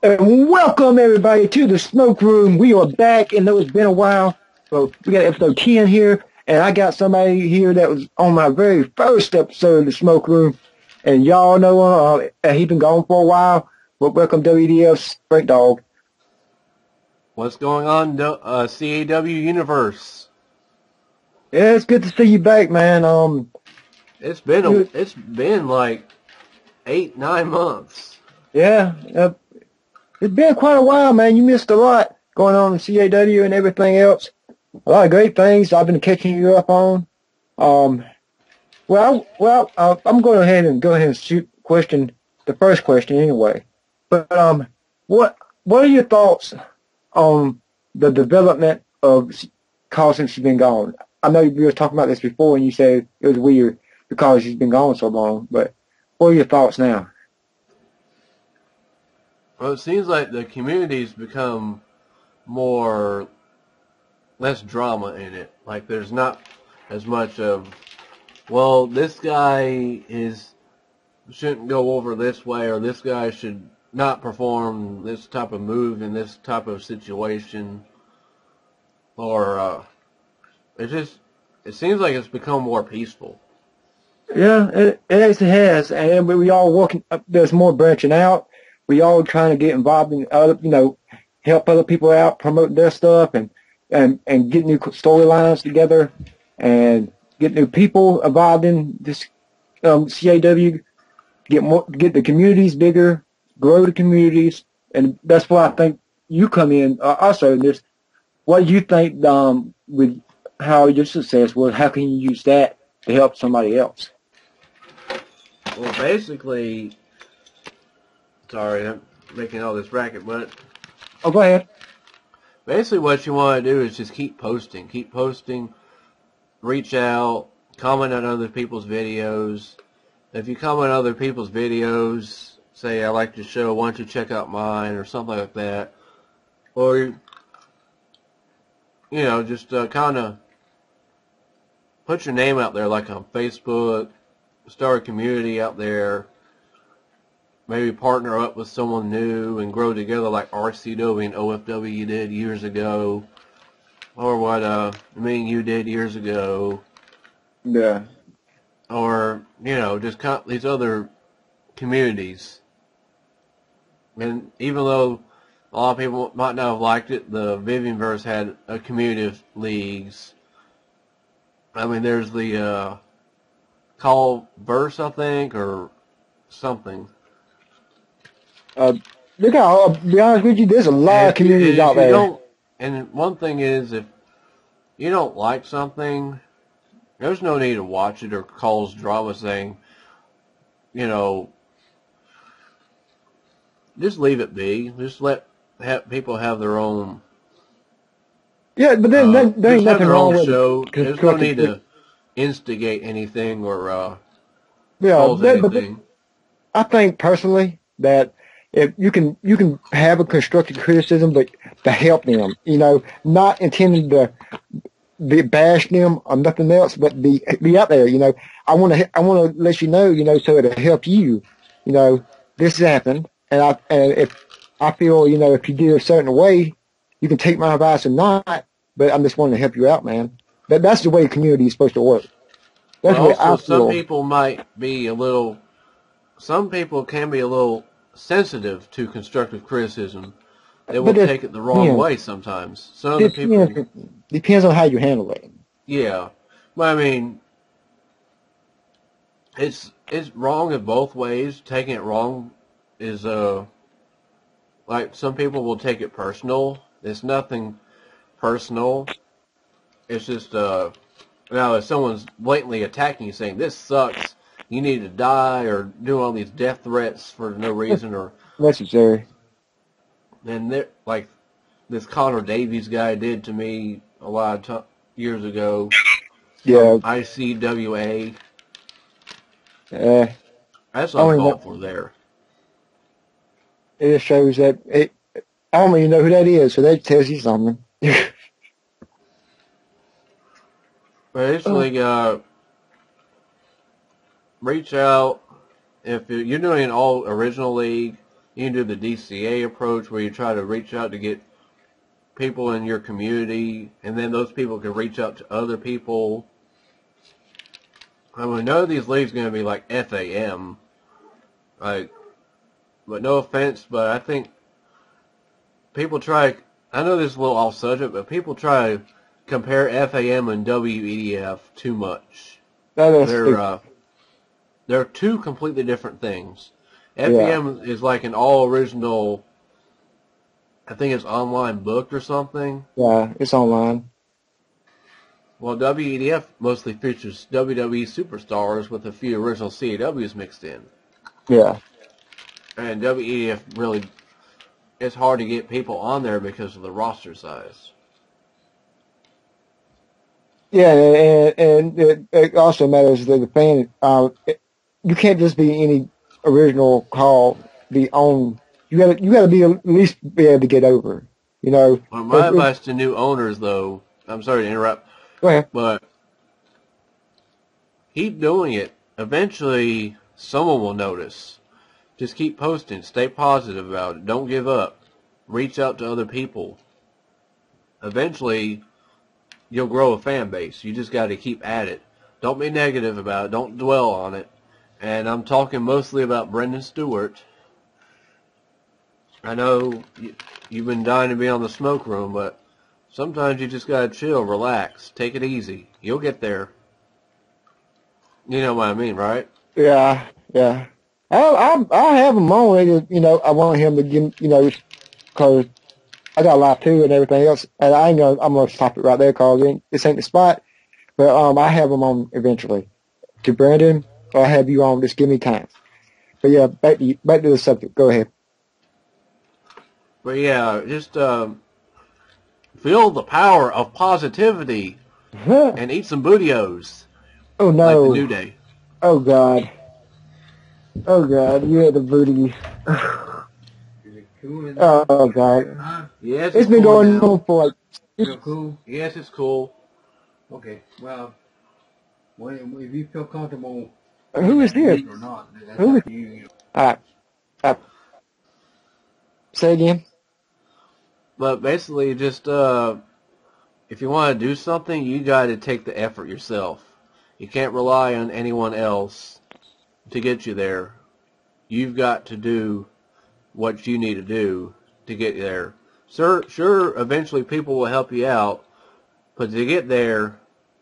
And welcome everybody to the Smoke Room. We are back, and though it's been a while, so we got episode 10 here, and I got somebody here that was on my very first episode of the Smoke Room, and y'all know he been gone for a while. But welcome WDF Frank Dog. What's going on, CAW Universe? Yeah, it's good to see you back, man. It's been like 8-9 months. Yeah, it's been quite a while, man. You missed a lot going on in CAW and everything else. A lot of great things I've been catching you up on. Um, I'm going ahead and shoot the first question anyway. But what are your thoughts on the development of Carl since she's been gone? I know we were talking about this before, and you said it was weird because she's been gone so long. But what are your thoughts now? Well, it seems like the community's become less drama in it. Like there's not as much of, well, this guy shouldn't go over this way, or this guy should not perform this type of move in this type of situation, or it seems like it's become more peaceful. Yeah, it actually has, and we all working. There's more branching out. We all trying to get involved in other, help other people out, promote their stuff, and get new storylines together, and get new people involved in this CAW. Get the communities bigger, grow the communities, and that's why I think you come in also in this. What do you think with how your success was? How can you use that to help somebody else? Well, basically, sorry, I'm making all this racket, but Oh, go ahead. basically what you want to do is just keep posting, reach out, comment on other people's videos. If you comment on other people's videos, say I like your show, why don't you check out mine, or something like that, or just kind of put your name out there, like on Facebook, start a community out there. Maybe partner up with someone new and grow together like RCW and OFW did years ago, or what me and you did years ago, Yeah. or just these other communities. And even though a lot of people might not have liked it, the Vivianverse had a community of leagues. I mean, there's the Call Verse, I think, or something. Uh, Look how, I'll be honest with you, there's a lot of communities If out you there. don't, and one thing is, if you don't like something, there's no need to watch it or cause drama saying, you know, just leave it be. Just let people have their own, Yeah, but then there just ain't have nothing their wrong own with show. There's no constructive. need to instigate anything or Yeah, cause anything. I think personally that if you can have a constructive criticism, but to help them, not intending to bash them or nothing else, but be out there. I want to let you know, so it'll help you. This has happened, and if I feel, if you do it a certain way, you can take my advice or not. But I'm just wanting to help you out, man. That's the way the community is supposed to work. But That's the way I also, feel. some people can be a little sensitive to constructive criticism. They will But it take it the wrong depends. way sometimes. Some of the Depends. people, Depends on how you handle it. yeah. But I mean, it's wrong in both ways. Taking it wrong is like some people will take it personal. It's nothing personal. It's just now if someone's blatantly attacking you, saying this sucks, you need to die, or doing all these death threats for no That's reason, or necessary. then like this Connor Davies guy did to me a lot of years ago from Yeah. ICWA. Uh, That's I don't even uncalled know. for there. It just shows that I don't even know who that is, so that tells you something. Oh, Basically, reach out if you're doing an all original league. You can do the DCA approach where you try to reach out to get people in your community, and then those people can reach out to other people. I mean, none of these leagues are going to be like FAM, like, but no offense, but I think people try. I know this is a little off subject, but people try to compare FAM and WEDF too much. That is They're two completely different things. Yeah. FAM is like an all original. I think it's online book or something. Yeah, it's online. Well, WEDF mostly features WWE superstars with a few original CAWs mixed in. Yeah. And WEDF really, it's hard to get people on there because of the roster size. Yeah, and it also matters that the fan, you can't just be any original call be on. You gotta be at least be able to get over. You know. Well, my advice to new owners, though, I'm sorry to interrupt, Go ahead. but keep doing it. Eventually, someone will notice. Just keep posting. Stay positive about it. Don't give up. Reach out to other people. Eventually, you'll grow a fan base. You just got to keep at it. Don't be negative about it. Don't dwell on it. And I'm talking mostly about Brendan Stewart. I know you've been dying to be on the smoke room, but sometimes you just got to chill, relax, take it easy. You'll get there. You know what I mean, right? Yeah, yeah. I have him on. I want him to give, because I got a lot too and everything else. And I'm gonna stop it right there because this ain't the spot. But I have him on eventually. To Brandon, I'll have you on. Just give me time. But yeah, back to the subject. Go ahead. But yeah, just feel the power of positivity and eat some Bootios. Oh no! Like the New Day. Oh God! Oh God! You had the booty. Is it cool? Oh God! Huh? Yes, It's been cool going now. on for like. Feel cool? Yes, it's cool. Okay. Well, if you feel comfortable Who is this? or not, that's Who up is? to you. All right. Say again. But basically, just if you want to do something, you got to take the effort yourself. You can't rely on anyone else to get you there. You've got to do what you need to do to get there. Sure, eventually people will help you out, but to get there,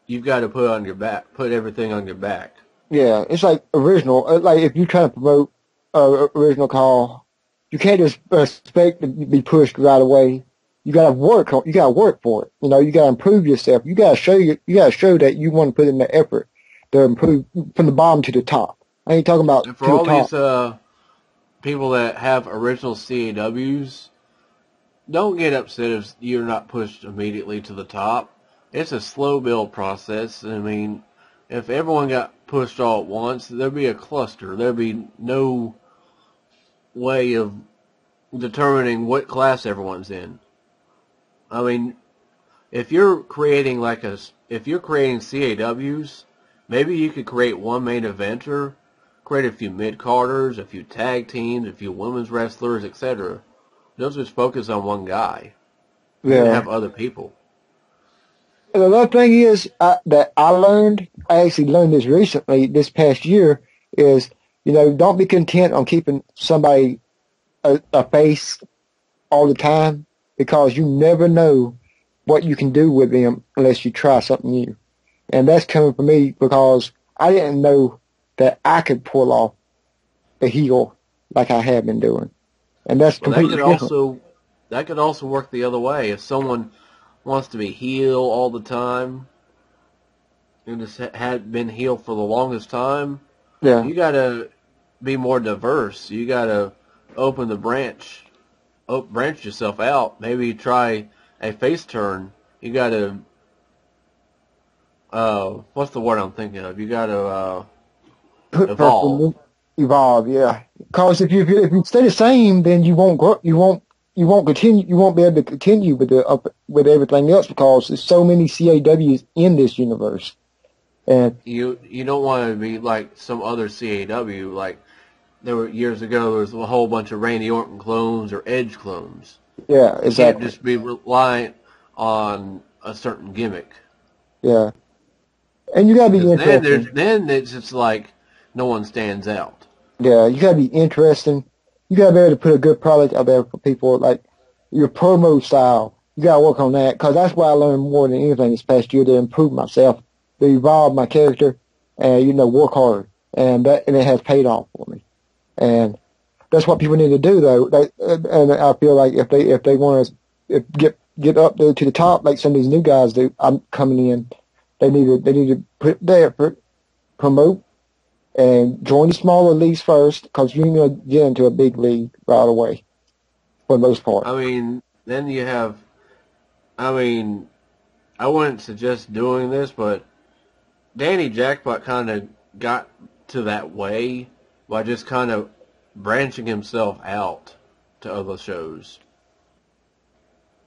you've got to put everything on your back. Yeah, it's like original. Like if you try to promote original call, you can't just expect to be pushed right away. You gotta work. You gotta work for it. You gotta improve yourself. You gotta show that you want to put in the effort to improve from the bottom to the top. I ain't talking about And to for all the top. these people that have original CAWs, don't get upset if you're not pushed immediately to the top. It's a slow build process. I mean, if everyone got pushed all at once, there'd be a cluster. There'd be no way of determining what class everyone's in. I mean, if you're creating CAWs, maybe you could create one main eventer, create a few mid-carders, a few tag teams, a few women's wrestlers, etc. Don't just focus on one guy. You Yeah. have other people. And another thing is that I actually learned this recently, this past year, is, don't be content on keeping somebody a face all the time because you never know what you can do with them unless you try something new. And that's coming from me because I didn't know that I could pull off a heel like I have been doing. And that's Well, completely different. that could also work the other way. If someone wants to be heel all the time and just had been heel for the longest time, Yeah. you got to be more diverse. You got to open the branch yourself out. Maybe try a face turn. You got to what's the word I'm thinking of? You got to evolve. Evolve, yeah. Because if you stay the same, then you won't grow. You won't continue. You won't be able to continue with everything else because there's so many CAWs in this universe. And You don't want to be like some other CAW. Like there were years ago. There was a whole bunch of Randy Orton clones or Edge clones. Yeah, You can't exactly. just be reliant on a certain gimmick. Yeah. And you gotta be Because interesting. then it's just like no one stands out. Yeah, you gotta be interesting. You gotta be able to put a good product out there for people. Like your promo style, you gotta work on that because that's what I learned more than anything this past year to improve myself, to evolve my character, and work hard. And it has paid off for me. And that's what people need to do, though. And I feel like if they want to get up there to the top, like some of these new guys do, I'm coming in. They need to put their effort, promote, and join the smaller leagues first, because you're going to get into a big league right away, for the most part. I mean, then you have. I mean, I wouldn't suggest doing this, but Danny Jackpot kind of got to that way by just kind of branching himself out to other shows.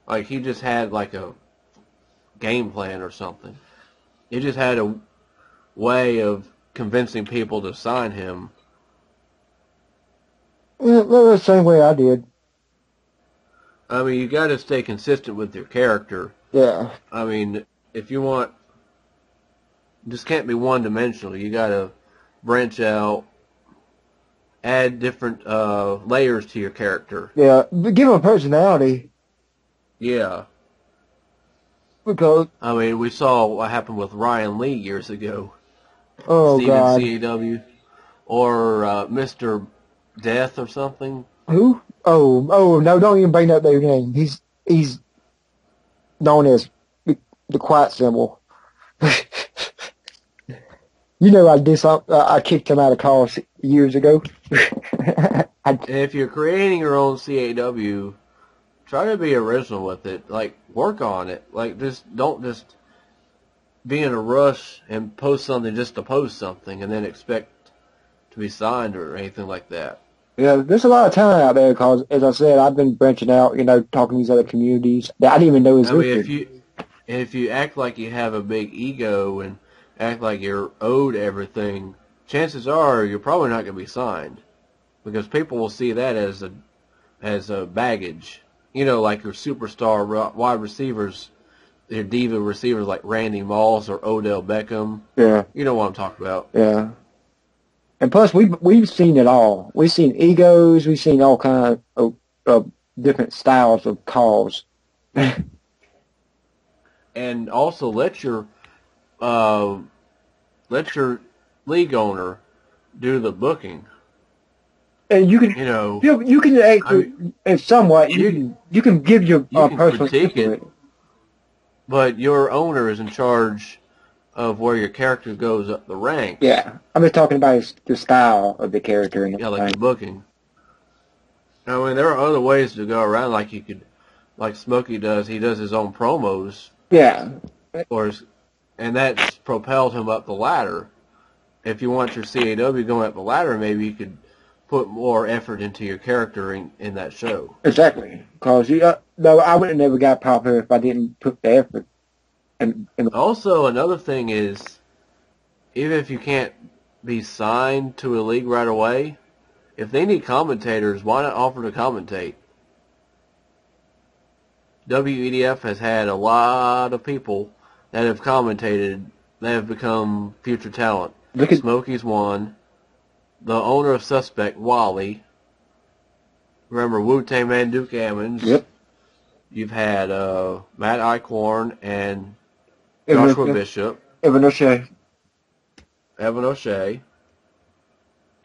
Like he just had like a game plan or something. He just had a way of convincing people to sign him. Yeah, the same way I did. I mean, you got to stay consistent with your character. Yeah. I mean, if you want, just can't be one-dimensional. You got to branch out, add different layers to your character. Yeah, but give him a personality. Yeah. Because, I mean, we saw what happened with Ryan Lee years ago. oh, Steven God. CAW. Or Mr. Death or something. Who? Oh, no, don't even bring up their name. He's known as the quiet symbol. You know, I did something. I kicked him out of calls years ago. And if you're creating your own CAW, try to be original with it. Like, work on it. Like, don't just be in a rush and post something just to post something and then expect to be signed or anything like that. Yeah, there's a lot of talent out there because, as I said, I've been branching out, talking to these other communities that I didn't even know I mean, existed. if you act like you have a big ego and act like you're owed everything, chances are you're probably not going to be signed because people will see that as a baggage. You know, like your superstar wide receivers, your diva receivers like Randy Moss or Odell Beckham. Yeah, You know what I'm talking about. yeah. And plus, we've seen it all. We've seen egos. We've seen all kinds of different styles of calls. And also let your league owner do the booking. And you can, You know, you can actually, and somewhat, you can give your you can personal critique input. it, but your owner is in charge of where your character goes up the ranks. Yeah, I'm just talking about the style of the character and Yeah, like everything. the booking. I mean, there are other ways to go around. Like you could, like Smokey does. He does his own promos, Yeah, and that's propelled him up the ladder. If you want your CAW going up the ladder, maybe you could put more effort into your character in that show. exactly. Because no, I would have never got popular if I didn't put the effort. And Also, another thing is, even if you can't be signed to a league right away, if they need commentators, why not offer to commentate? WEDF has had a lot of people that have commentated that have become future talent. look at Smokey's one. The owner of Suspect, Wally. Remember Wu-Tang Man, Duke Ammons. yep. You've had Matt Eichhorn and Evan Joshua O'Shea. Bishop, Evan O'Shea. Evan O'Shea,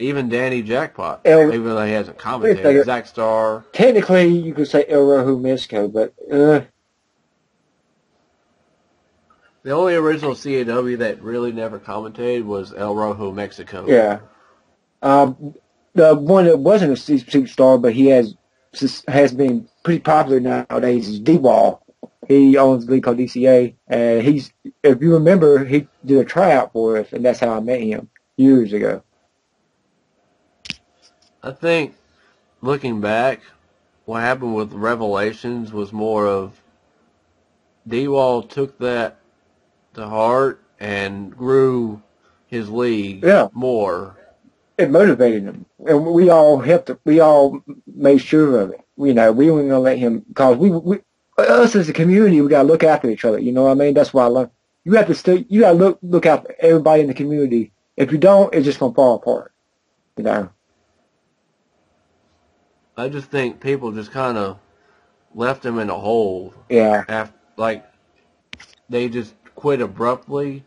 even Danny Jackpot, El- even though he hasn't Wait a commentated. second. Zach Starr. Technically, you could say El Rojo Mexico, but The only original CAW that really never commentated was El Rojo Mexico. yeah. The one that wasn't a superstar, but he has been pretty popular nowadays is D-Wall. He owns a league called DCA, and if you remember, he did a tryout for us, and that's how I met him years ago. I think, looking back, what happened with Revelations was more of D-Wall took that to heart and grew his league Yeah. more it motivated him, and we all helped. We all made sure of it. You know, we weren't gonna let him because we us as a community, we gotta look after each other. You know what I mean? That's why I learned. You have to stay. You gotta look out for everybody in the community. If you don't, it's just gonna fall apart. You know. I just think people just kind of left him in a hole. Yeah. After, like, they just quit abruptly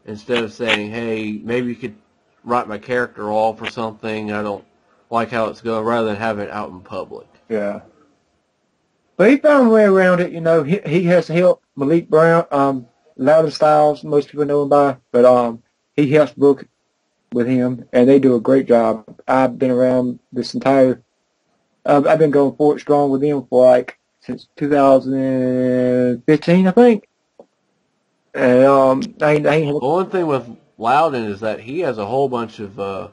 instead of saying, hey, maybe you could write my character off or something. I don't like how it's going, rather than have it out in public. Yeah. But he found a way around it. You know, he has helped Malik Brown, Loudon Styles. Most people know him by, but he helps book with him, and they do a great job. I've been around this entire. I've been going for it strong with them for like since 2015, I think. And The one thing with Loudon is that he has a whole bunch of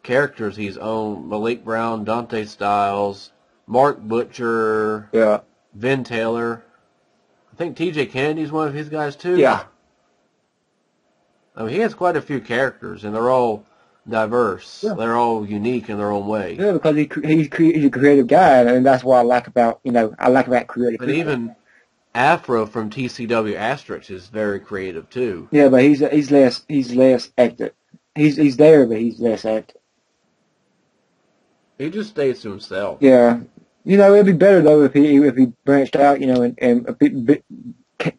characters he's owned: Malik Brown, Dante Styles, Mark Butcher, yeah, Vin Taylor. I think T.J. Kennedy's one of his guys too. yeah. I mean, he has quite a few characters, and they're all diverse. Yeah. They're all unique in their own way. Yeah, because he's a creative guy, and that's what I like about creative. But people. even Afro from TCW Asterix is very creative too. Yeah, but he's less active. He's there, but he's less active. He just stays to himself. Yeah, you know, it'd be better though if he branched out, you know, and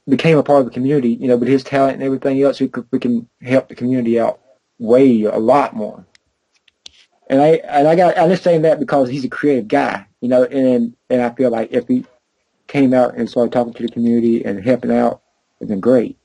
became a part of the community, you know, with his talent and everything else, we can help the community out a lot more. And I'm just saying that because he's a creative guy, you know, and I feel like if he came out and started talking to the community and helping out, it'd been great.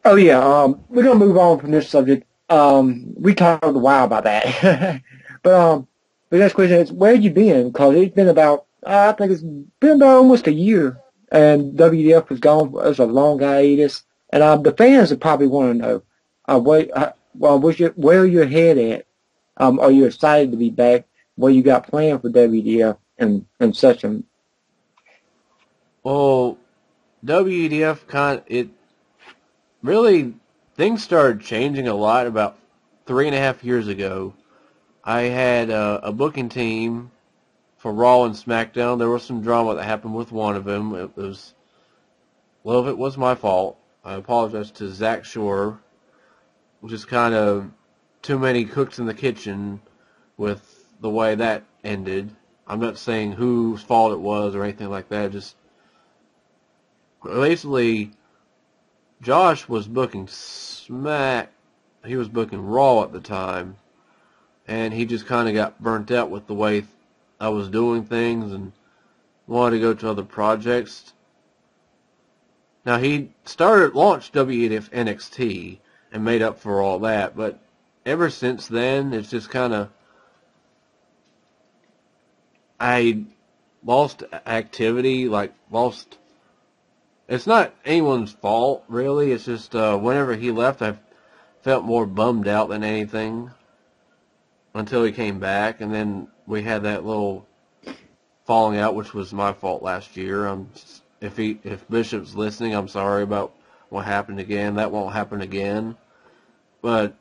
Oh yeah, we're gonna move on from this subject. We talked a while about that, but the next question is, where have you been? Because it's been about, I think it's been about almost a year, and WDF was gone. It was a long hiatus, and the fans would probably want to know, where your head at? Are you excited to be back? What you got planned for WDF and such? Well, WEDF really, things started changing a lot about 3.5 years ago. I had a booking team for Raw and SmackDown. There was some drama that happened with one of them. It was my fault. I apologize to Zach Shore. Just kind of too many cooks in the kitchen with the way that ended. I'm not saying whose fault it was or anything like that. Just basically, Josh was booking he was booking Raw at the time, and he just kind of got burnt out with the way I was doing things and wanted to go to other projects. Now, he launched WEDF NXT and made up for all that, but ever since then, it's just kind of, I lost activity, it's not anyone's fault, really. It's just whenever he left, I felt more bummed out than anything until he came back, and then we had that little falling out, which was my fault last year. If Bishop's listening, I'm sorry about what happened again. That won't happen again. But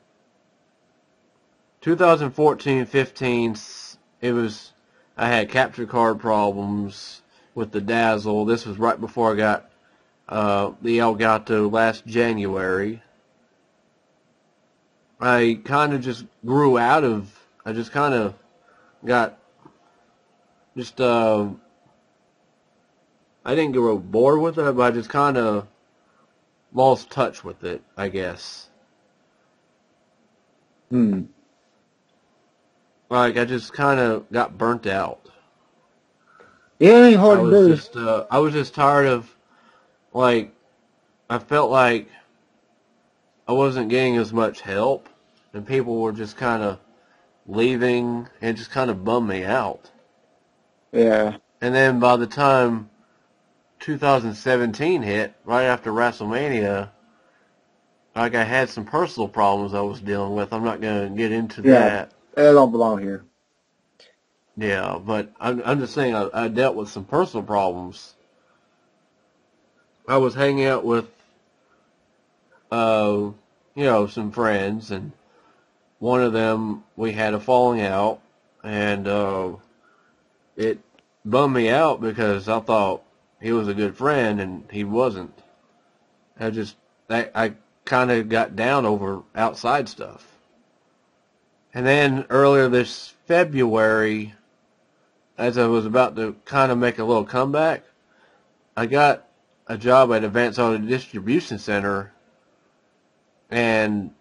2014-15, I had capture card problems with the Dazzle. This was right before I got the Elgato last January. I kind of just grew out of, I just kind of got, I didn't grow bored with it, but I just kind of lost touch with it, I guess. Like, I just kind of got burnt out. Yeah, it ain't hard to do. I was just tired of, I felt like I wasn't getting as much help, and people were just kind of leaving, and it just kind of bummed me out. Yeah. And then by the time 2017 hit, right after WrestleMania, I had some personal problems I was dealing with. I'm not going to get into that. It don't belong here. Yeah, but I'm just saying I dealt with some personal problems. I was hanging out with, some friends, and one of them, we had a falling out, and it bummed me out because I thought he was a good friend, and he wasn't. I kind of got down over outside stuff. And then earlier this February, as I was about to kind of make a little comeback, I got a job at Advanced Auto Distribution Center, and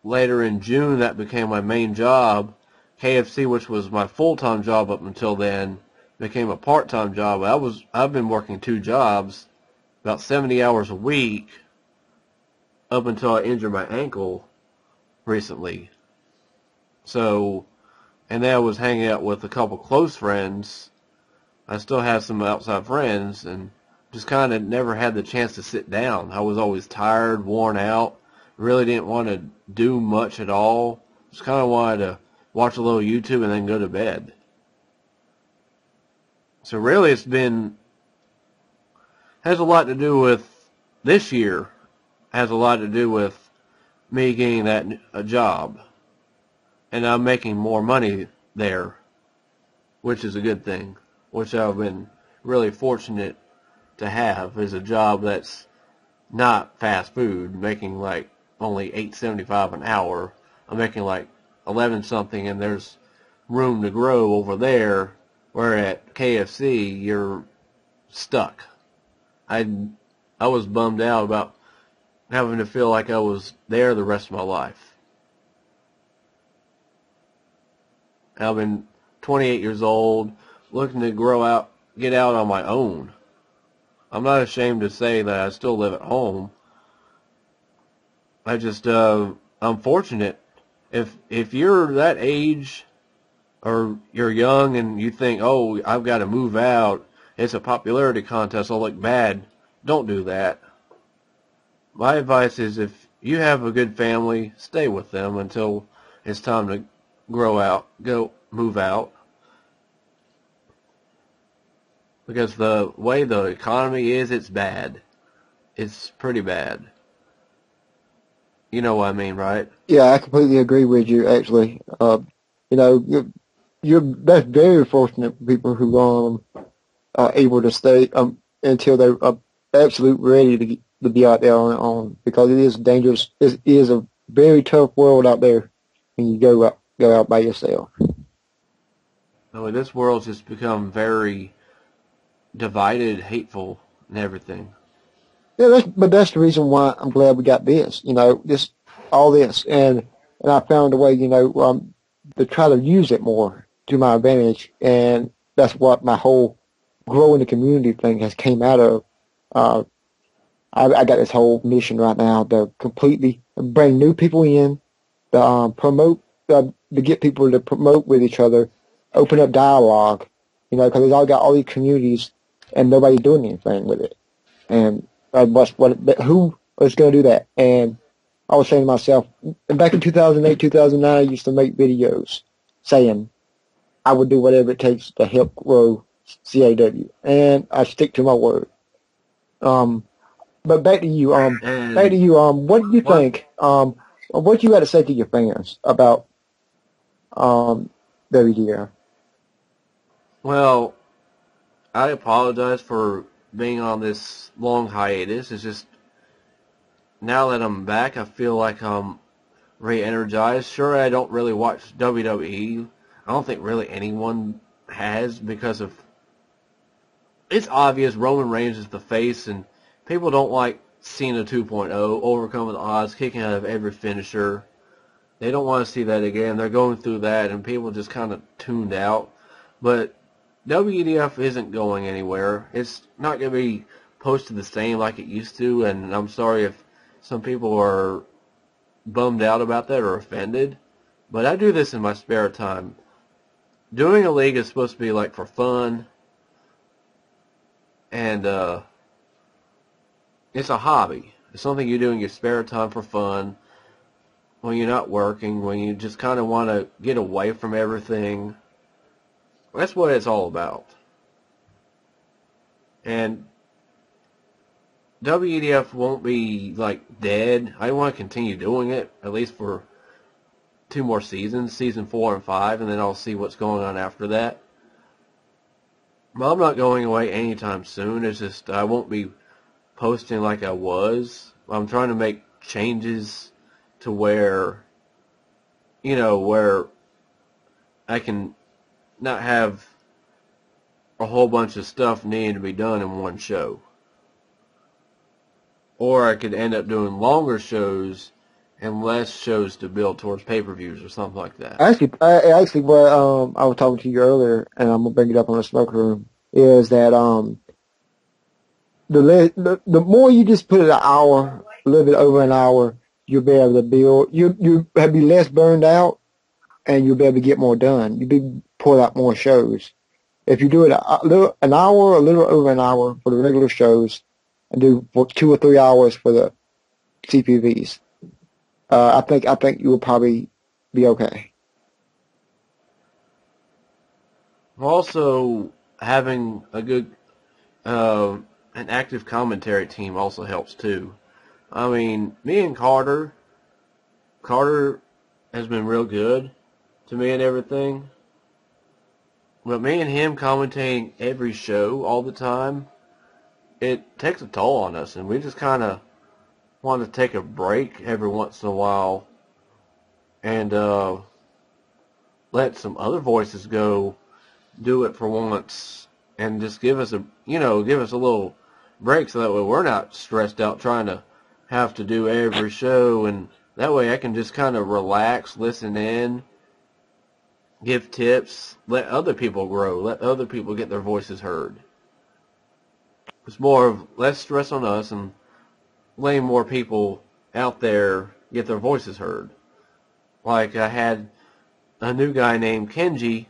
later in June that became my main job. KFC, which was my full-time job up until then, became a part-time job. I've been working 2 jobs, about 70 hours a week, up until I injured my ankle recently. So, and then I was hanging out with a couple close friends. I still have some outside friends, and just kind of never had the chance to sit down. I was always tired, worn out, really didn't want to do much at all. Just kind of wanted to watch a little YouTube and then go to bed. So really has a lot to do with this year, has a lot to do with me getting a job. And I'm making more money there, which is a good thing, which I've been really fortunate to have, is a job that's not fast food, making like only $8.75 an hour. I'm making like 11 something, and there's room to grow over there, where at KFC you're stuck. I was bummed out about having to feel like I was there the rest of my life. I've been 28 years old, looking to get out on my own. I'm not ashamed to say that I still live at home. I'm fortunate. If you're that age, or you're young and you think, oh, I've got to move out, it's a popularity contest, I'll look bad, don't do that. My advice is, if you have a good family, stay with them until it's time to move out. Because the way the economy is, it's bad. It's pretty bad. You know what I mean, right? Yeah, I completely agree with you. Actually, you know, that's very fortunate for people who are able to stay until they're absolutely ready to be out there on their own, because it is dangerous. It is a very tough world out there when you go out by yourself. I mean, this world's just become very divided, hateful, and everything. Yeah, but that's the reason why I'm glad we got this. You know, all this, and I found a way, to try to use it more to my advantage, and that's what my whole growing the community thing has came out of. I got this whole mission right now to completely bring new people in, to promote, to get people to promote with each other, open up dialogue, because we all got all these communities and nobody's doing anything with it. And who is going to do that? And I was saying to myself, back in 2008, 2009, I used to make videos saying I would do whatever it takes to help grow CAW, and I stick to my word. But back to you. What do you think? What you got to say to your fans about WDR? Well, I apologize for being on this long hiatus. It's just, now that I'm back, I feel like I'm re-energized. Sure, I don't really watch WWE. I don't think really anyone has, because of, it's obvious Roman Reigns is the face, and people don't like Cena 2.0, overcoming the odds, kicking out of every finisher. They don't want to see that again. They're going through that, and people just kind of tuned out. But WEDF isn't going anywhere. It's not going to be posted the same like it used to, and I'm sorry if some people are bummed out about that or offended, but I do this in my spare time. Doing a league is supposed to be like for fun, and it's a hobby. It's something you do in your spare time for fun, when you're not working, when you just kind of want to get away from everything. That's what it's all about. And WEDF won't be like dead. I want to continue doing it, at least for 2 more seasons, season 4 and 5, and then I'll see what's going on after that. But I'm not going away anytime soon. It's just I won't be posting like I was. I'm trying to make changes to where, where I can not have a whole bunch of stuff needing to be done in one show. Or I could end up doing longer shows and less shows to build towards pay-per-views or something like that. Actually, what I was talking to you earlier, and I'm gonna bring it up on the smoke room, is that the more you just put it an hour, a little bit over an hour, you'll be able to build. You'll be less burned out, and you'll be able to get more done. You'll be pull out more shows. If you do it an hour, a little over an hour for the regular shows, and do for 2 or 3 hours for the CPVs, I think you will probably be okay. Also, having a good, an active commentary team also helps too. I mean, me and Carter has been real good to me and everything. But me and him commentating every show all the time, it takes a toll on us, and we just kind of want to take a break every once in a while and let some other voices go do it for once and just give us a little break so that way we're not stressed out trying to have to do every show, and that way I can just kind of relax, listen in, give tips, let other people grow, let other people get their voices heard. It's more of less stress on us and letting more people out there get their voices heard. Like I had a new guy named Kenji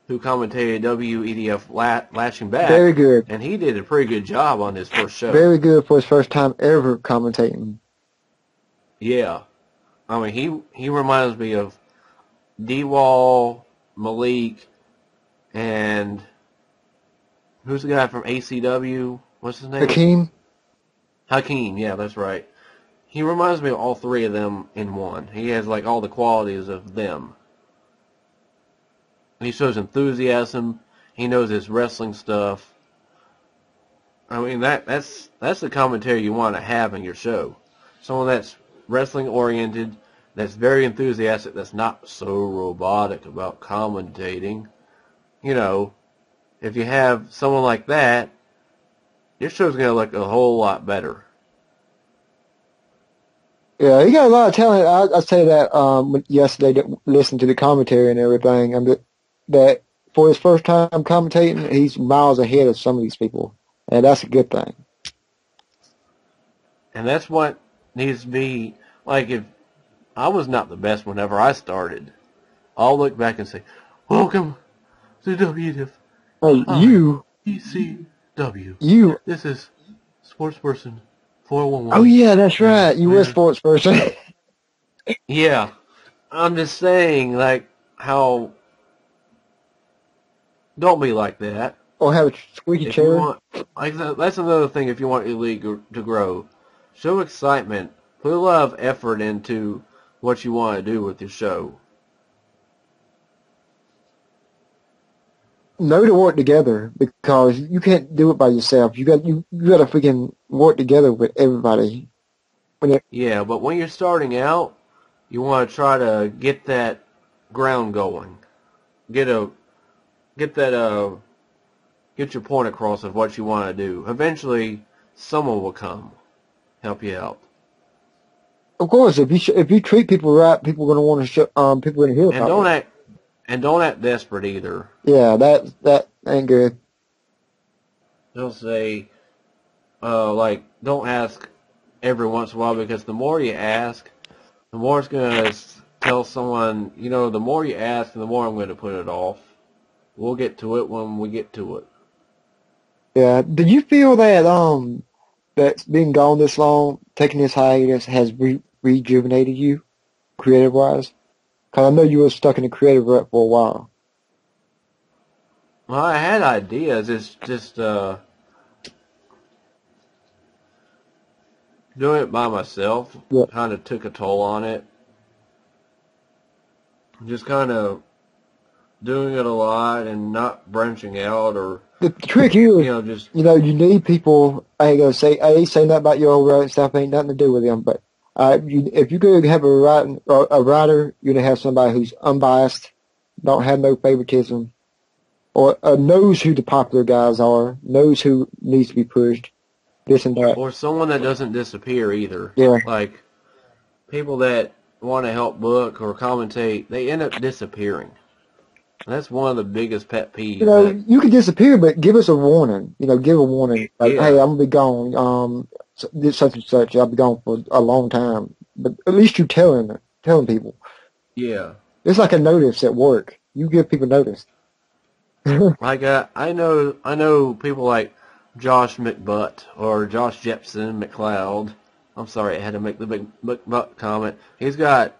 who commentated WEDF Lashing Back. Very good. And he did a pretty good job on his first show. Very good for his first time ever commentating. Yeah. I mean, he reminds me of D-Wall, Malik, and who's the guy from ACW? What's his name? Hakeem, yeah, that's right. He reminds me of all three of them in one. He has like all the qualities of them. He shows enthusiasm. He knows his wrestling stuff. I mean, that's the commentary you want to have in your show. Someone that's wrestling oriented, that's very enthusiastic, that's not so robotic about commentating. If you have someone like that, your show's going to look a whole lot better. Yeah, he got a lot of talent. I say that yesterday, listening to the commentary and everything, that for his first time commentating, he's miles ahead of some of these people, and that's a good thing. And that's what needs to be, like, if I was not the best whenever I started, I'll look back and say, welcome to WDF. You. This is Sportsperson 411. Oh, yeah, that's right. You were a sports person. Yeah. I'm just saying, like, how... Don't be like that. Or have a squeaky chair. That's another thing if you want your league to grow. Show excitement. Put a lot of effort into what you want to do with your show. Know to work together, because you can't do it by yourself. You got to freaking work together with everybody. Yeah, but when you're starting out, you want to try to get that ground going. Get your point across of what you want to do. Eventually, someone will come help you out. Of course, if you treat people right, people are going to want to show. People are going to hear about it. And don't act desperate either. Yeah, that ain't good. Don't say, don't ask every once in a while, because the more you ask, the more it's going to tell someone, the more you ask, the more I'm going to put it off. We'll get to it when we get to it. Yeah. Did you feel that that's being gone this long, taking this hiatus, has rejuvenated you, creative-wise? Because I know you were stuck in the creative rut for a while. Well, I had ideas. It's just doing it by myself kind of took a toll on it. just kind of doing it a lot and not branching out, or The trick here is, just you need people. I ain't gonna say, I ain't saying that about your old writing stuff. Ain't nothing to do with them. But if you're gonna have a writer, you're gonna have somebody who's unbiased, don't have no favoritism, or knows who the popular guys are, knows who needs to be pushed, this and that. or someone that doesn't disappear either. Yeah. Like people that want to help book or commentate, they end up disappearing. And that's one of the biggest pet peeves. You can disappear, but give us a warning. Give a warning. Like, Yeah. hey, I'm gonna be gone. Such and such. I'll be gone for a long time. But at least you're telling people. Yeah. It's like a notice at work. You give people notice. Like I know people like Josh McButt or Josh Jepson McLeod. I'm sorry, I had to make the big McButt comment. He's got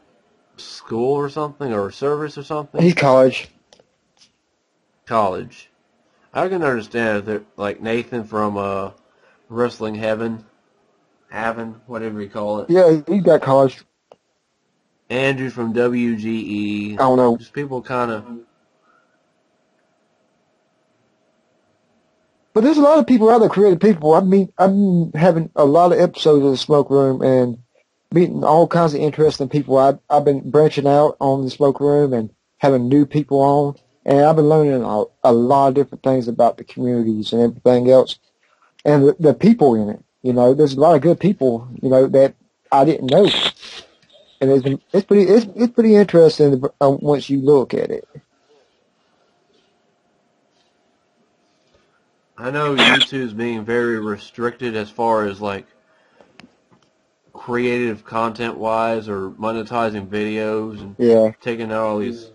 school or something, or service or something. He's college. College. I can understand if they're like Nathan from Wrestling Heaven, whatever you call it. Yeah, he's got college. Andrew from WGE. I don't know. Just people kind of. But there's a lot of people out there, creative people. I've been having a lot of episodes of the Smoke Room and meeting all kinds of interesting people. I've been branching out on the Smoke Room and having new people on. And I've been learning a lot of different things about the communities and everything else. And the people in it. There's a lot of good people, that I didn't know. And it's pretty interesting once you look at it. I know YouTube's being very restricted as far as like creative content wise or monetizing videos and Yeah. taking out all these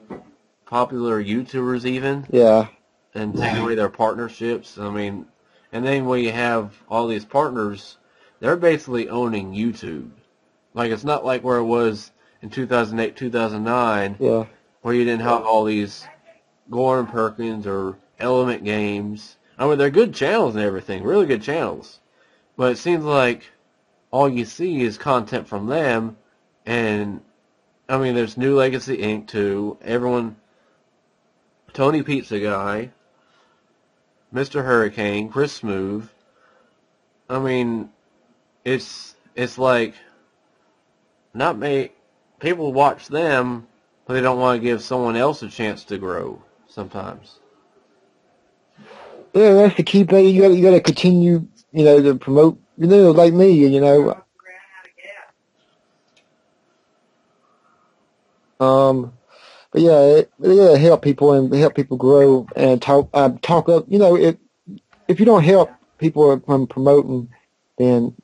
popular YouTubers even Yeah. and taking away their partnerships. I mean, and then when you have all these partners, they're basically owning YouTube. Like it's not like where it was in 2008, 2009, Yeah. where you didn't have all these Gordon Perkins or Element Games. I mean, they're good channels and everything, really good channels. But it seems like all you see is content from them. And, I mean, there's New Legacy Inc. too. Everyone, Tony Pizza Guy, Mr. Hurricane, Chris Smooth. I mean, it's like, not many people watch them, but they don't want to give someone else a chance to grow sometimes. Yeah, that's the key thing. You got to continue, to promote. Like me, But yeah, help people and help people grow and talk up. If you don't help people from promoting, then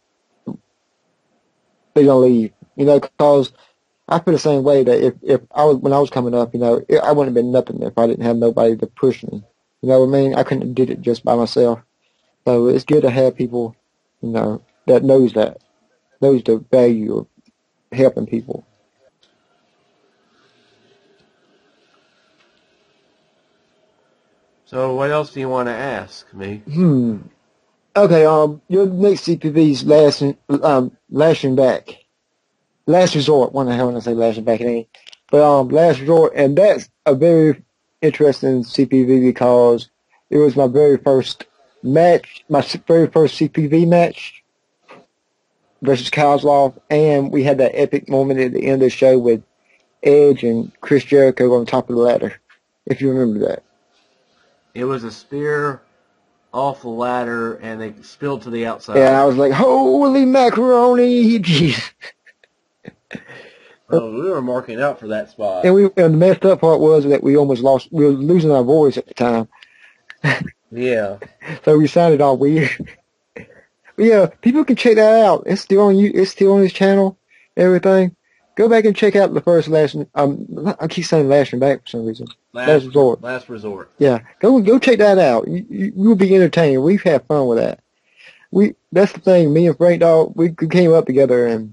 they're gonna leave. Because I feel the same way that if when I was coming up, I wouldn't have been nothing if I didn't have nobody to push me. You know what I mean? I couldn't have did it just by myself. So it's good to have people, that knows the value of helping people. So what else do you want to ask me? Okay, your next CPV is lashing back. Last resort. What the hell when I say lashing back? It ain't. But last resort, and that's a very interesting CPV because it was my very first match, my very first CPV match versus Kozlov, and we had that epic moment at the end of the show with Edge and Chris Jericho on top of the ladder. If you remember that. It was a spear off the ladder, and they spilled to the outside. And I was like, holy macaroni! Jeez. Oh, we were marking out for that spot. And the messed up part was that we almost lost. We were losing our voice at the time. Yeah. So we sounded all weird. But yeah, people can check that out. It's still on you. It's still on his channel. Everything. Go back and check out the first I keep saying lashing back for some reason. Last resort. Last resort. Yeah. Go check that out. You will be entertained. We've had fun with that. That's the thing. Me and Frank Dog, we came up together and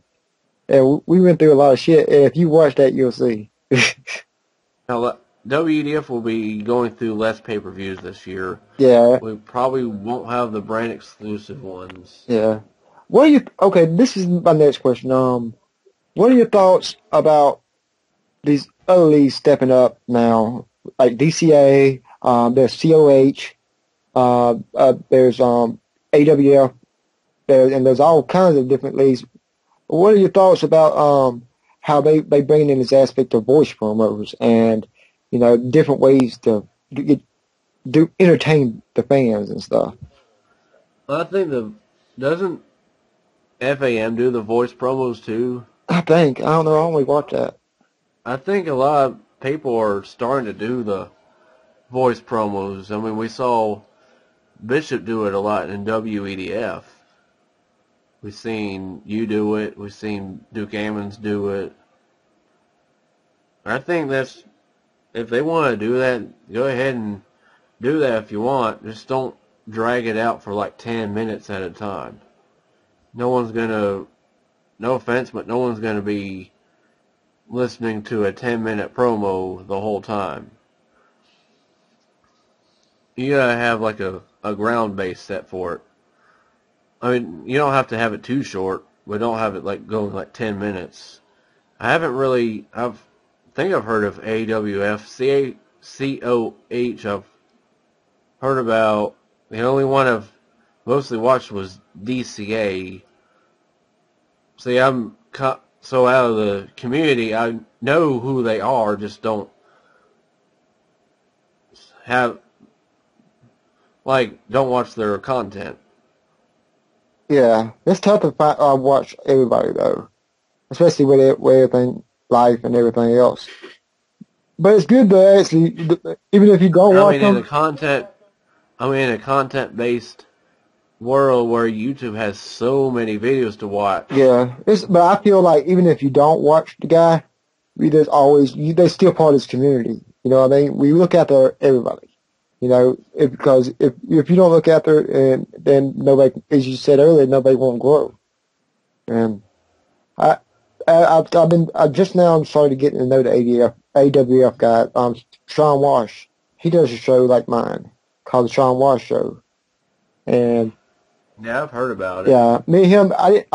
we went through a lot of shit. And if you watch that, you'll see. Now, WDF will be going through less pay-per-views this year. Yeah. We probably won't have the brand exclusive ones. Yeah. Okay, this is my next question. What are your thoughts about these other leagues stepping up now, like DCA. There's COH. There's AWF. And there's all kinds of different leagues. What are your thoughts about how they bring in this aspect of voice promos and different ways to entertain the fans and stuff? I think doesn't FAM do the voice promos too? I don't know. I only watch that. I think a lot of people are starting to do the voice promos. I mean, we saw Bishop do it a lot in WEDF. We've seen you do it. We've seen Duke Ammons do it. I think if they want to do that, go ahead and do that if you want. Just don't drag it out for like 10 minutes at a time. No offense, but no one's going to be listening to a 10-minute promo the whole time. You got to have like a ground base set for it. I mean, you don't have to have it too short, but don't have it like going like 10 minutes. I think I've heard of AWF, COH. I've heard about, the only one I've mostly watched was DCA. See, I'm so out of the community, I know who they are, just don't watch their content. Yeah, it's tough to watch everybody though, especially with everything, life and everything else. But it's good to actually, even if you don't watch them. In a content-based world where YouTube has so many videos to watch. Yeah, but I feel like even if you don't watch the guy, they're still part of this community. You know what I mean? We look after everybody. Because if you don't look after it, then nobody, as you said earlier, nobody won't grow. And I'm starting to get to know the AWF guy, Sean Wash. He does a show like mine called the Sean Wash Show. And yeah, I've heard about it. Yeah, me and him, I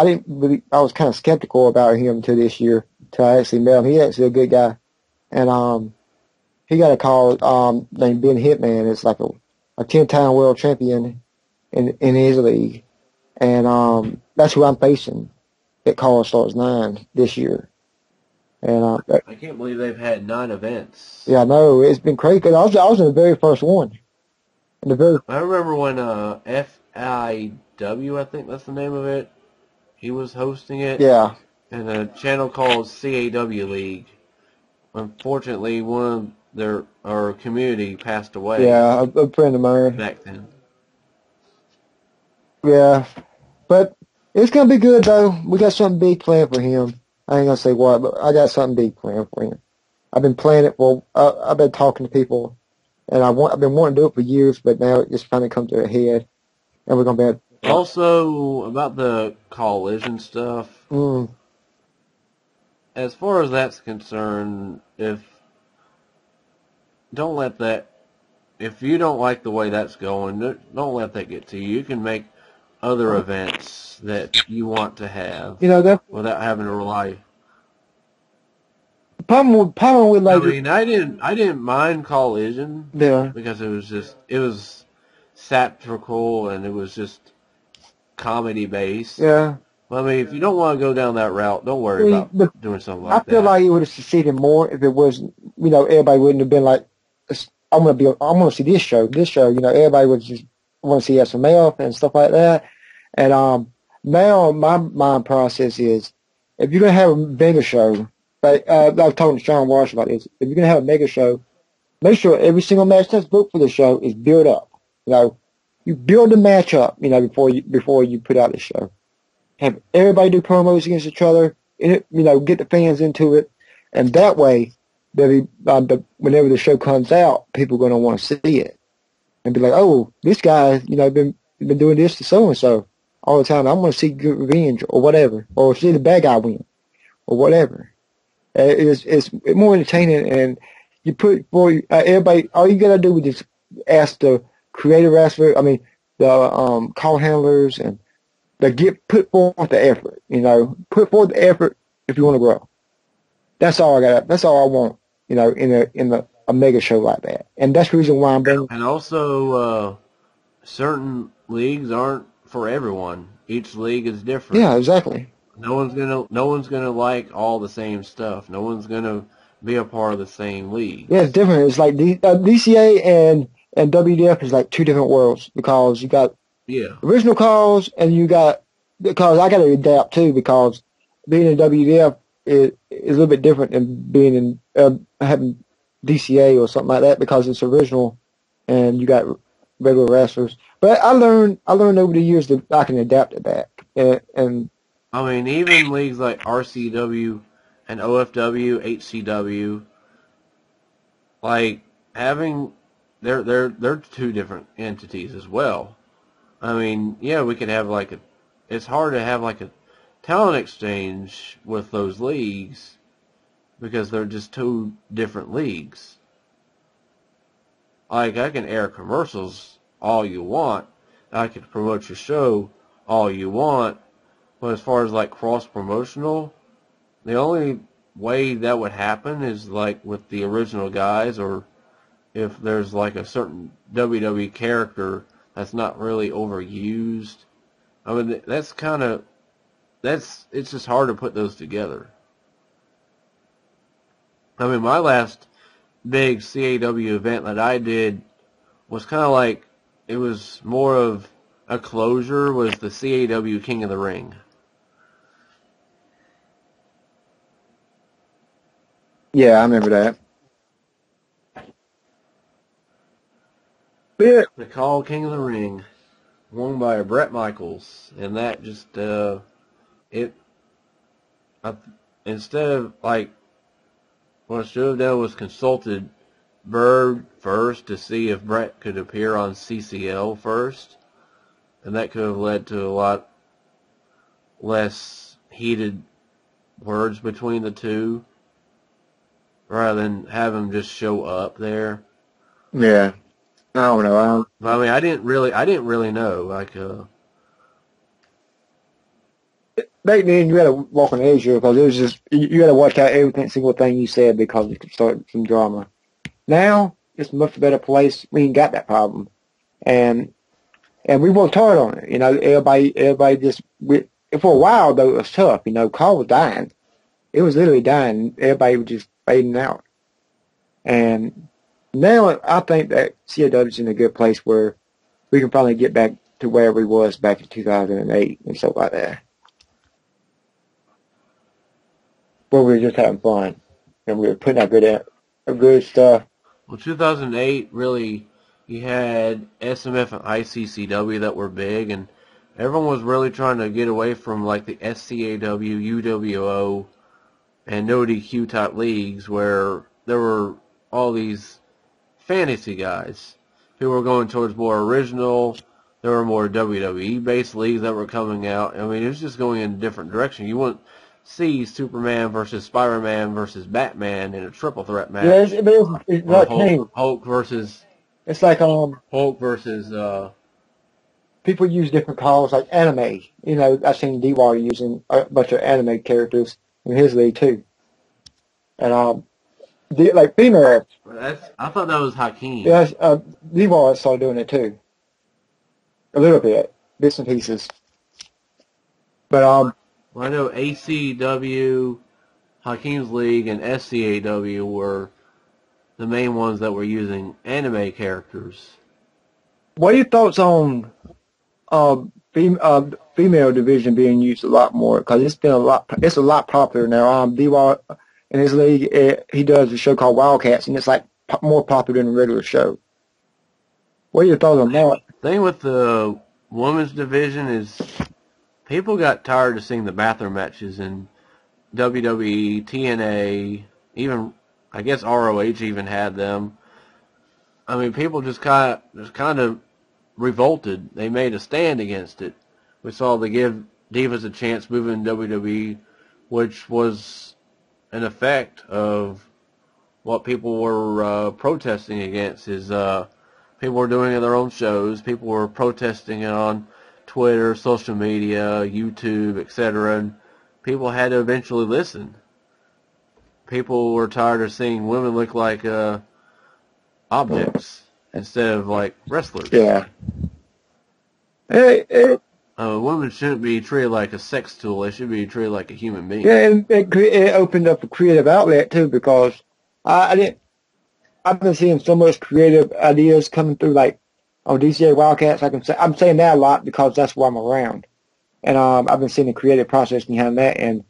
was kind of skeptical about him until this year, till I actually met him. He's actually a good guy. And he got a call named Ben Hitman. It's like a 10-time world champion in his league. And that's who I'm facing at Call Stars 9 this year. And I can't believe they've had 9 events. Yeah, I know. It's been crazy. Cause I was in the very first one. I remember when FIW, I think that's the name of it, he was hosting it. Yeah. And a channel called CAW League. Unfortunately, one of our community passed away. Yeah, a friend of mine. Back then. Yeah. But it's going to be good, though. We got something big planned for him. I ain't going to say what, but I got something big planned for him. I've been planning it I've been talking to people, and I've been wanting to do it for years, but now it just finally come to a head, and we're going to be Also, about the collision stuff, as far as that's concerned, if you don't like the way that's going, don't let that get to you. You can make other events that you want to have, without having to rely. Problem with like. I didn't mind collision. Yeah. Because it was satirical and it was just comedy based. Yeah. I mean, if you don't want to go down that route, don't worry about doing something like that. I feel like it would have succeeded more if it was, everybody wouldn't have been like, I'm gonna see this show. Everybody would just want to see SML and stuff like that. And now my mind process is, if you're gonna have a mega show, like I was talking to Sean Walsh about this, if you're gonna have a mega show, make sure every single match that's booked for the show is built up. You build the match up, before you put out the show. Have everybody do promos against each other, get the fans into it, and that way, whenever the show comes out, people are going to want to see it and be like, "Oh, this guy, been doing this to so and so all the time. I'm going to see good revenge or whatever, or see the bad guy win, or whatever." It's more entertaining, and you put for everybody. All you got to do is just ask the creative wrestler, the call handlers, and put forth the effort. Put forth the effort if you want to grow. That's all I got. That's all I want. in a mega show like that. And that's the reason why I'm bringing. And also, certain leagues aren't for everyone. Each league is different. Yeah, exactly. No one's gonna like all the same stuff. No one's gonna be a part of the same league. Yeah, it's different. It's like DCA and WDF is like two different worlds because you got original calls and you got because I got to adapt too because being in WDF is a little bit different than being in having DCA or something like that because it's original and you got regular wrestlers. But I learned over the years that I can adapt to that and I mean, even leagues like RCW and OFW, HCW, like having they're two different entities as well. I mean, yeah, we could have like it's hard to have like a talent exchange with those leagues because they're just two different leagues. Like I can air commercials all you want, I can promote your show all you want. But as far as like cross-promotional, the only way that would happen is like with the original guys or if there's like a certain WWE character that's not really overused. I mean, it's just hard to put those together. I mean, my last big CAW event that I did was kind of like, it was more of a closure, was the CAW King of the Ring. yeah, I remember that. Yeah. The Call King of the Ring, won by Bret Michaels, and that just instead of like what I should have done was consulted Bird first to see if Bret could appear on CCL first, and that could have led to a lot less heated words between the two, rather than have him just show up there. Yeah. I don't know. I mean, I didn't really know. Like, back then you had to walk on edge because it was just you had to watch out every single thing you said because it could start some drama. Now it's a much better place. We ain't got that problem, and we worked hard on it. Everybody just for a while though it was tough. Call was dying. It was literally dying. Everybody was just fading out, and now I think that CAW is in a good place where we can finally get back to where we was back in 2008 and stuff like that. Where we were just having fun and we were putting out good stuff. Well, 2008 really, you had SMF and ICCW that were big, and everyone was really trying to get away from like the SCAW, UWO, and no DQ type leagues where there were all these fantasy guys who were going towards more original. There were more WWE based leagues that were coming out. I mean, it was just going in a different direction. You wouldn't see Superman versus Spider-Man versus Batman in a triple threat match. Yeah, it's like Hulk versus. It's like Hulk versus. People use different calls like anime. I've seen D-Wall using a bunch of anime characters in his league too, and like female. I thought that was Hakeem. Yeah, D-Wall started doing it too. A little bit, bits and pieces. But well, I know ACW, Hakeem's League, and SCAW were the main ones that were using anime characters. What are your thoughts on female division being used a lot more? Because it's a lot popular now. D-Wall in his league, he does a show called Wildcats, and it's like more popular than a regular show. What are your thoughts on that? The thing with the women's division is people got tired of seeing the bathroom matches in WWE, TNA, even I guess ROH even had them. I mean, people just kind of revolted. They made a stand against it. We saw they give divas a chance moving WWE, which was an effect of what people were protesting against. Is people were doing it in their own shows. People were protesting it on Twitter, social media, YouTube, etc. And people had to eventually listen. people were tired of seeing women look like objects instead of like wrestlers. Yeah. Women shouldn't be treated like a sex tool. They should be treated like a human being. Yeah, and it opened up a creative outlet too, because I've been seeing so much creative ideas coming through, like on DCA Wildcats. I'm saying that a lot because that's where I'm around, and I've been seeing the creative process behind that, and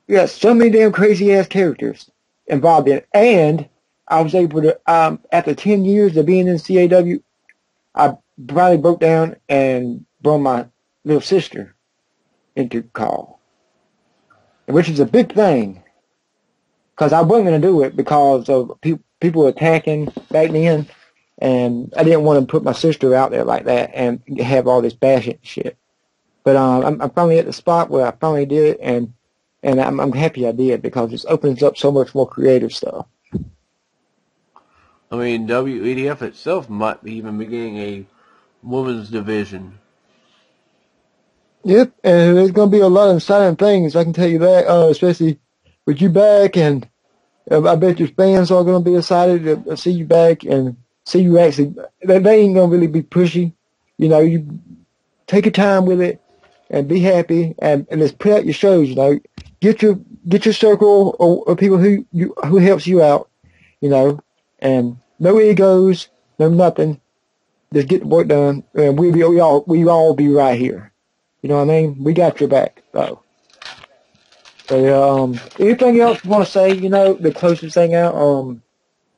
yeah, so many damn crazy ass characters involved in it. And I was able to, after 10 years of being in CAW, I finally broke down and brought my little sister into call, which is a big thing, because I wasn't going to do it because of people attacking back then, and I didn't want to put my sister out there like that and have all this bashing shit. But I'm finally at the spot where I finally did it, and I'm happy I did, because it opens up so much more creative stuff. I mean, WEDF itself might be even beginning a women's division. Yep, and there's going to be a lot of exciting things, I can tell you that, especially with you back, and I bet your fans are going to be excited to see you back and see you actually. They ain't going to really be pushy. You know, you take your time with it and be happy, and just put out your shows. You know, get your circle of people who helps you out. You know, and no egos, no nothing. Just get the work done, and we all be right here. You know what I mean? We got your back, though. So, anything else you want to say? You know, the closest thing out.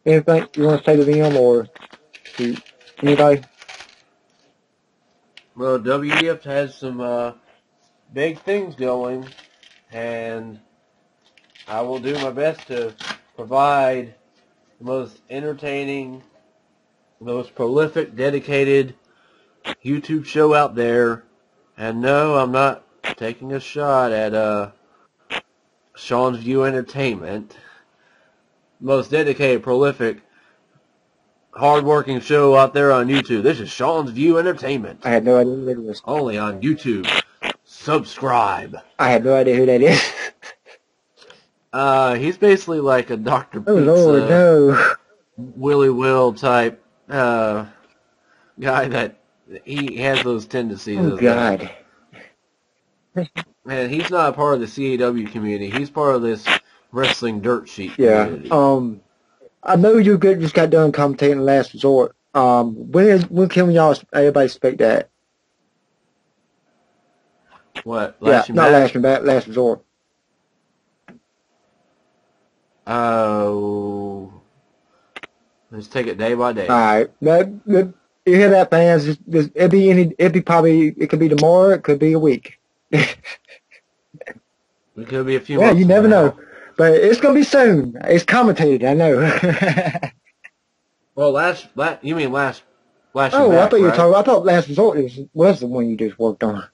Anything you want to say to them or to anybody? Well, WEDF has some big things going, and I will do my best to provide the most entertaining, most prolific, dedicated YouTube show out there. And no, I'm not taking a shot at Sean's View Entertainment. Most dedicated, prolific, hard-working show out there on YouTube. This is Sean's View Entertainment. I had no idea who that was. Only on YouTube. Subscribe. I had no idea who that is. He's basically like a Dr. Pizza, Oh Lord, no. Willy Will type guy that he has those tendencies. Oh God. Man, he's not a part of the CAW community. He's part of this wrestling dirt sheet Yeah. community. I know you just got done commentating Last Resort. When can everybody expect that? What? Lashing Back, Last Resort. Oh, let's take it day by day. All right. You hear that, fans? It could be tomorrow. It could be a week. It could be a few Yeah, months. you never now. know. But it's gonna be soon. It's commentated, I know. Well, you mean last? Oh, Back, I thought you were right? talking. I thought Last Resort was the one you just worked on.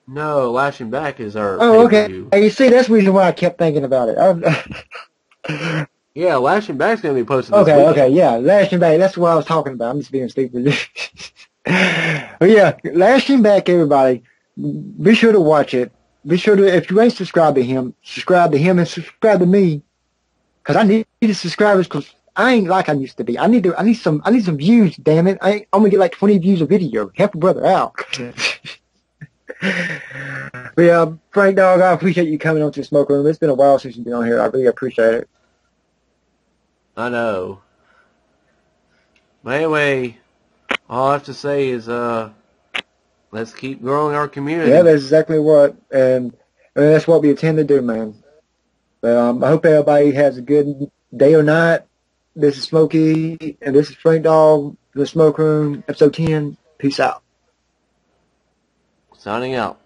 No, Lashing Back is our. Oh, okay. pay-per-view. Hey, you see, that's the reason why I kept thinking about it. Yeah, Lashing Back's gonna be posted. This Okay, weekend. okay, yeah, Lashing Back. That's what I was talking about. I'm just being stupid. But yeah, Lashing Back, everybody. Be sure to watch it. Be sure to, if you ain't subscribed to him and subscribe to me. Cause I need subscribers, cause I ain't like I used to be. I need some views, damn it. I'm gonna get like 20 views a video. Help a brother out. But yeah, Frank Dog, I appreciate you coming on to the Smoke Room. It's been a while since you've been on here. I really appreciate it. I know. But anyway, all I have to say is, let's keep growing our community. Yeah, that's exactly what, and that's what we intend to do, man. But I hope everybody has a good day or night. This is Smokey, and this is Frank Dog, The Smoke Room, episode 10. Peace out. Signing out.